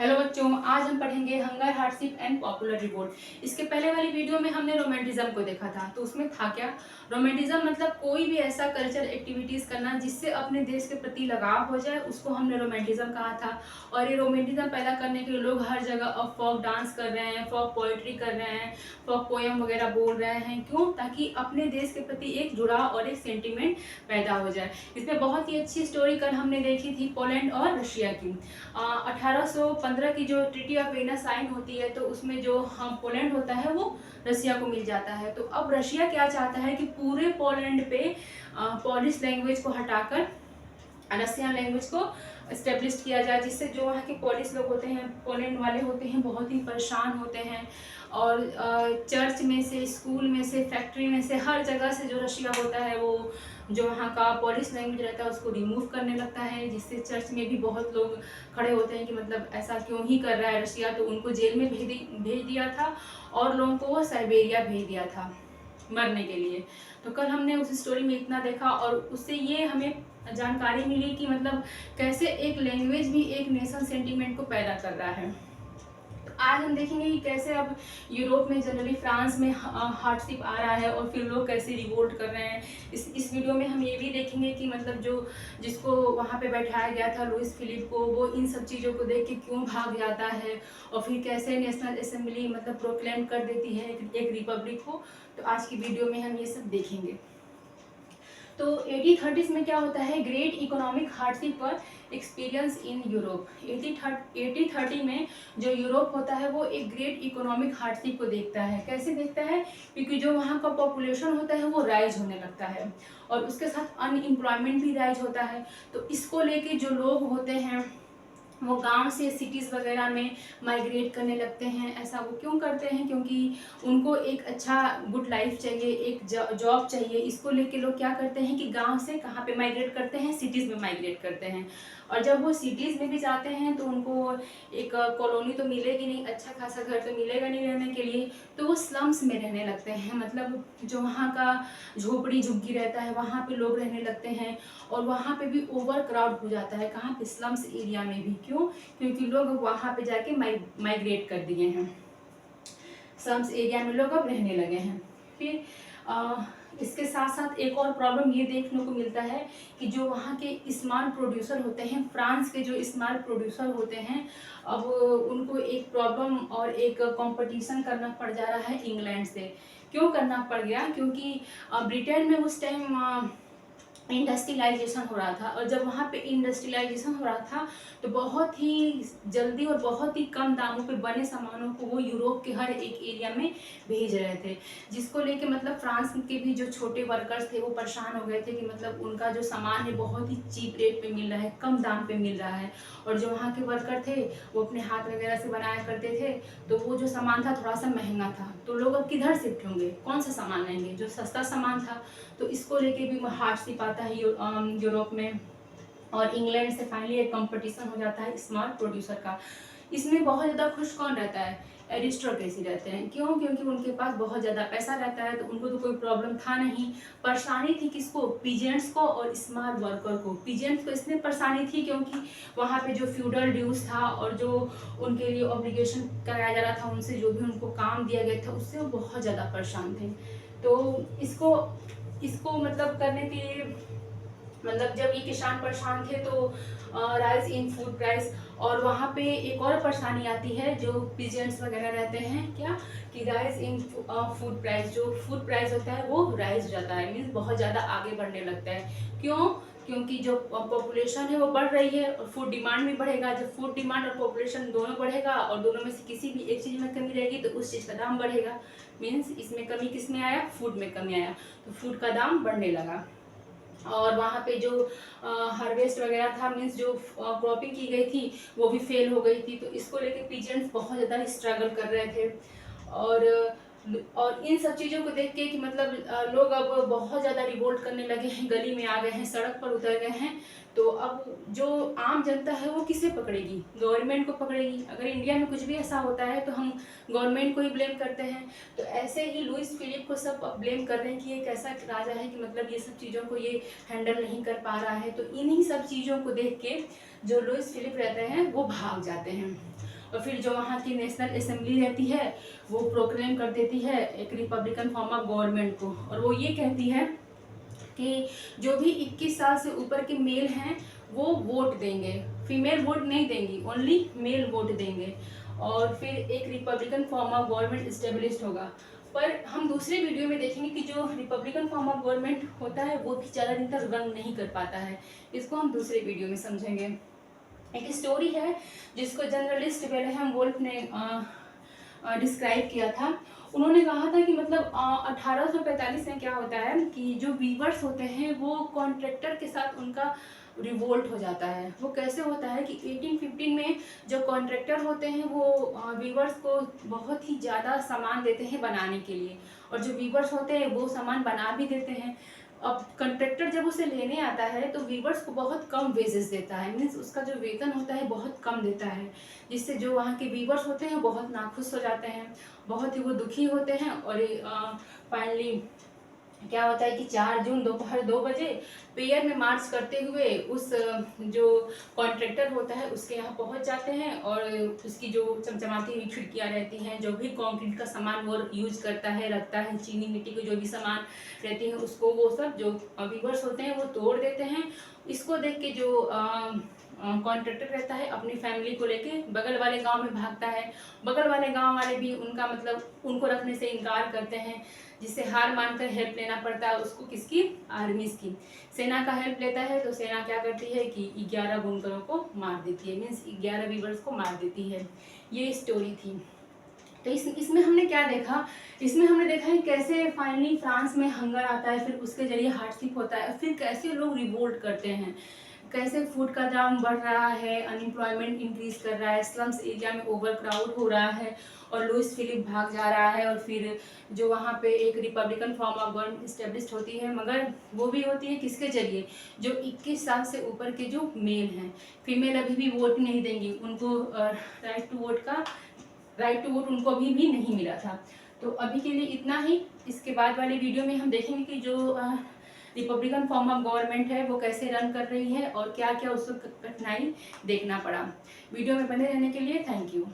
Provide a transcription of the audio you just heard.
Hello बच्चों, आज हम पढ़ेंगे hunger, hardship and popular revolt. इसके पहले वाली वीडियो में हमने रोमांटिज्म को देखा था। तो उसमें था क्या? रोमांटिज्म मतलब कोई भी ऐसा कल्चर एक्टिविटीज करना जिससे अपने देश के प्रति लगाव हो जाए, उसको हमने रोमांटिज्म कहा था। और ये रोमांटिज्म पैदा करने के लिए लोग हर जगह अब फोक डांस कर रहे हैं, फोक पोएट्री कर रहे हैं, फोक पोएम वगैरह बोल रहे हैं। क्यों? ताकि अपने देश के प्रति एक जुड़ाव और एक सेंटिमेंट पैदा हो जाए। इसमें बहुत ही अच्छी स्टोरी कल हमने देखी थी पोलैंड और रशिया की। 1815 की जो ट्रीटी ऑफ वेना साइन होती है, तो उसमें जो हम पोलैंड होता है वो रशिया को मिल जाता है। तो अब रशिया क्या चाहता है कि पूरे पोलैंड पे पोलिश लैंग्वेज को हटाकर रशियन लैंग्वेज को इस्टेब्लिश किया जाए, जिससे जो वहाँ के पोलिश लोग होते हैं, पोलैंड वाले होते हैं, बहुत ही परेशान होते हैं। और चर्च में से, स्कूल में से, फैक्ट्री में से, हर जगह से जो रशिया होता है वो जो वहाँ का पोलिश लैंग्वेज रहता है उसको रिमूव करने लगता है, जिससे चर्च में भी बहुत लोग खड़े होते हैं कि मतलब ऐसा क्यों ही कर रहा है रशिया। तो उनको जेल में भेज दिया था और लोगों को वो साइबेरिया भेज दिया था मरने के लिए। तो कल हमने उस स्टोरी में इतना देखा और उससे ये हमें जानकारी मिली कि मतलब कैसे एक लैंग्वेज भी एक नेशन सेंटिमेंट को पैदा कर रहा है। तो आज हम देखेंगे कि कैसे अब यूरोप में, जनरली फ्रांस में हार्डशिप आ रहा है और फिर लोग कैसे रिवोल्ट कर रहे हैं। इस वीडियो में हम ये भी देखेंगे कि मतलब जो जिसको वहाँ पे बैठाया गया था लुइस फिलिप को, वो इन सब चीज़ों को देख के क्यों भाग जाता है और फिर कैसे नेशनल असेंबली मतलब प्रोक्लेम कर देती है एक रिपब्लिक को। तो आज की वीडियो में हम ये सब देखेंगे। तो 1830s में क्या होता है? ग्रेट इकोनॉमिक हार्डशिप पर एक्सपीरियंस इन यूरोप। 1830 में जो यूरोप होता है वो एक ग्रेट इकोनॉमिक हार्डशिप को देखता है। कैसे देखता है? क्योंकि जो वहाँ का पॉपुलेशन होता है वो राइज होने लगता है और उसके साथ अनएम्प्लॉयमेंट भी राइज होता है। तो इसको लेके जो लोग होते हैं वो गांव से सिटीज़ वगैरह में माइग्रेट करने लगते हैं। ऐसा वो क्यों करते हैं? क्योंकि उनको एक अच्छा गुड लाइफ चाहिए, एक जॉब चाहिए। इसको लेके लोग क्या करते हैं कि गांव से कहाँ पे माइग्रेट करते हैं? सिटीज़ में माइग्रेट करते हैं। और जब वो सिटीज़ में भी जाते हैं तो उनको एक कॉलोनी तो मिलेगी नहीं, अच्छा खासा घर तो मिलेगा नहीं रहने के लिए, तो वो स्लम्स में रहने लगते हैं। मतलब जो वहाँ का झोपड़ी झुग्गी रहता है वहाँ पे लोग रहने लगते हैं और वहाँ पे भी ओवर क्राउड हो जाता है। कहाँ पे? स्लम्स एरिया में भी। क्यों? क्योंकि लोग वहाँ पे जाके माइग्रेट कर दिए हैं, स्लम्स एरिया में लोग अब रहने लगे हैं। फिर इसके साथ साथ एक और प्रॉब्लम ये देखने को मिलता है कि जो वहाँ के स्मॉल प्रोड्यूसर होते हैं, फ्रांस के जो स्मॉल प्रोड्यूसर होते हैं, अब उनको एक प्रॉब्लम और एक कंपटीशन करना पड़ जा रहा है इंग्लैंड से। क्यों करना पड़ गया? क्योंकि ब्रिटेन में उस टाइम इंडस्ट्रियलाइजेशन हो रहा था और जब वहाँ पे इंडस्ट्रियलाइजेशन हो रहा था तो बहुत ही जल्दी और बहुत ही कम दामों पे बने सामानों को वो यूरोप के हर एक एरिया में भेज रहे थे, जिसको लेके मतलब फ्रांस के भी जो छोटे वर्कर्स थे वो परेशान हो गए थे कि मतलब उनका जो सामान है बहुत ही चीप रेट पे मिल रहा है, कम दाम पे मिल रहा है। और जो वहाँ के वर्कर थे वो अपने हाथ वगैरह से बनाया करते थे, तो वो जो सामान था थोड़ा सा महंगा था, तो लोग अब किधर शिफ्ट होंगे? कौन सा सामान लेंगे? जो सस्ता सामान था। तो इसको लेके भी हार्डशिप आता है यूरोप में। और इंग्लैंड से फाइनली एक कंपटीशन हो जाता है स्मॉल प्रोड्यूसर का। इसमें बहुत ज़्यादा खुश कौन रहता है? एरिस्टोक्रेसी रहते हैं। क्यों? क्योंकि उनके पास बहुत ज़्यादा पैसा रहता है, तो उनको तो कोई प्रॉब्लम था नहीं। परेशानी थी किसको? पीजेंट्स को और स्मॉल वर्कर को। पीजेंट्स को इसलिए परेशानी थी क्योंकि वहाँ पे जो फ्यूडल ड्यूज था और जो उनके लिए ऑब्लिगेशन कराया जा रहा था, उनसे जो भी उनको काम दिया गया था उससे वो बहुत ज़्यादा परेशान थे। तो इसको इसको मतलब करने के लिए, मतलब जब ये किसान परेशान थे तो राइज इन फूड प्राइस। और वहाँ पे एक और परेशानी आती है जो पीजेंट्स वगैरह रहते हैं, क्या कि राइज इन फूड प्राइस। जो फूड प्राइस होता है वो राइज हो जाता है, मीन्स बहुत ज़्यादा आगे बढ़ने लगता है। क्यों? क्योंकि जो पॉपुलेशन है वो बढ़ रही है और फूड डिमांड भी बढ़ेगा। जब फूड डिमांड और पॉपुलेशन दोनों बढ़ेगा और दोनों में से किसी भी एक चीज़ में कमी रहेगी तो उस चीज़ का दाम बढ़ेगा। मीन्स इसमें कमी किस में आया? फूड में कमी आया, तो फूड का दाम बढ़ने लगा। और वहाँ पे जो हार्वेस्ट वगैरह था, मीन्स जो क्रॉपिंग की गई थी वो भी फेल हो गई थी। तो इसको लेके पीजेंट्स बहुत ज़्यादा स्ट्रगल कर रहे थे। और और इन सब चीज़ों को देख के कि मतलब लोग अब बहुत ज़्यादा रिवोल्ट करने लगे हैं, गली में आ गए हैं, सड़क पर उतर गए हैं। तो अब जो आम जनता है वो किसे पकड़ेगी? गवर्नमेंट को पकड़ेगी। अगर इंडिया में कुछ भी ऐसा होता है तो हम गवर्नमेंट को ही ब्लेम करते हैं। तो ऐसे ही लुइस फिलिप को सब ब्लेम कर रहे हैं कि एक ऐसा राजा है कि मतलब ये सब चीज़ों को ये हैंडल नहीं कर पा रहा है। तो इन्हीं सब चीज़ों को देख के जो लुइस फिलिप रहते हैं वो भाग जाते हैं। और फिर जो वहाँ की नेशनल असेंबली रहती है वो प्रोक्लेम कर देती है एक रिपब्लिकन फॉर्म ऑफ गवर्नमेंट को, और वो ये कहती है कि जो भी 21 साल से ऊपर के मेल हैं वो वोट देंगे, फीमेल वोट नहीं देंगी, ओनली मेल वोट देंगे, और फिर एक Republican form of government establish होगा। पर हम दूसरे वीडियो में देखेंगे कि जो रिपब्लिकन फॉर्म ऑफ गवर्नमेंट होता है वो भी ज़्यादा दिन तक रन नहीं कर पाता है, इसको हम दूसरे वीडियो में समझेंगे। एक स्टोरी है जिसको जर्नलिस्ट वेलहेम वुल्फ ने डिस्क्राइब किया था। उन्होंने कहा था कि मतलब 1845 में क्या होता है कि जो वीवर्स होते हैं वो कॉन्ट्रैक्टर के साथ उनका रिवोल्ट हो जाता है। वो कैसे होता है कि 1815 में जो कॉन्ट्रैक्टर होते हैं वो वीवर्स को बहुत ही ज़्यादा सामान देते हैं बनाने के लिए, और जो वीवर्स होते हैं वो सामान बना भी देते हैं। अब कॉन्ट्रैक्टर जब उसे लेने आता है तो वीवर्स को बहुत कम वेजेस देता है, मीन्स उसका जो वेतन होता है बहुत कम देता है, जिससे जो वहाँ के वीवर्स होते हैं बहुत नाखुश हो जाते हैं, बहुत ही वो दुखी होते हैं। और फाइनली क्या होता है कि 4 जून दोपहर 2 बजे पेयर में मार्च करते हुए उस जो कॉन्ट्रैक्टर होता है उसके यहाँ पहुँच जाते हैं, और उसकी जो चमचमाती हुई खिड़कियाँ रहती हैं, जो भी कंक्रीट का सामान वो यूज करता है रखता है, चीनी मिट्टी के जो भी सामान रहती है उसको वो सब जो वीवर्स होते हैं वो तोड़ देते हैं। इसको देख के जो कॉन्ट्रैक्टर रहता है अपनी फैमिली को लेके बगल वाले गांव में भागता है। बगल वाले गांव वाले भी उनका मतलब उनको रखने से इनकार करते हैं, जिससे हार मानकर हेल्प लेना पड़ता है उसको, किसकी, आर्मीज की। सेना का हेल्प लेता है तो सेना क्या करती है कि 11 बुनकरों को मार देती है, मीन्स 11 वीवर्स को मार देती है। ये स्टोरी थी। तो इसमें हमने क्या देखा, इसमें हमने देखा है कैसे फाइनली फ्रांस में हंगर आता है, फिर उसके जरिए हार्डशिप होता है, फिर कैसे लोग रिवोल्ट करते हैं, कैसे फूड का दाम बढ़ रहा है, अनएम्प्लॉयमेंट इंक्रीज कर रहा है, स्लम्स एरिया में ओवर क्राउड हो रहा है, और लुइस फिलिप भाग जा रहा है, और फिर जो वहाँ पे एक Republican form of government establish होती है, मगर वो भी होती है किसके जरिए, जो 21 साल से ऊपर के जो मेल हैं। फीमेल अभी भी वोट नहीं देंगी, उनको राइट टू वोट उनको अभी भी नहीं मिला था। तो अभी के लिए इतना ही। इसके बाद वाले वीडियो में हम देखेंगे कि जो रिपब्लिकन फॉर्म ऑफ गवर्नमेंट है वो कैसे रन कर रही है और क्या क्या उसको कठिनाई देखना पड़ा। वीडियो में बने रहने के लिए थैंक यू।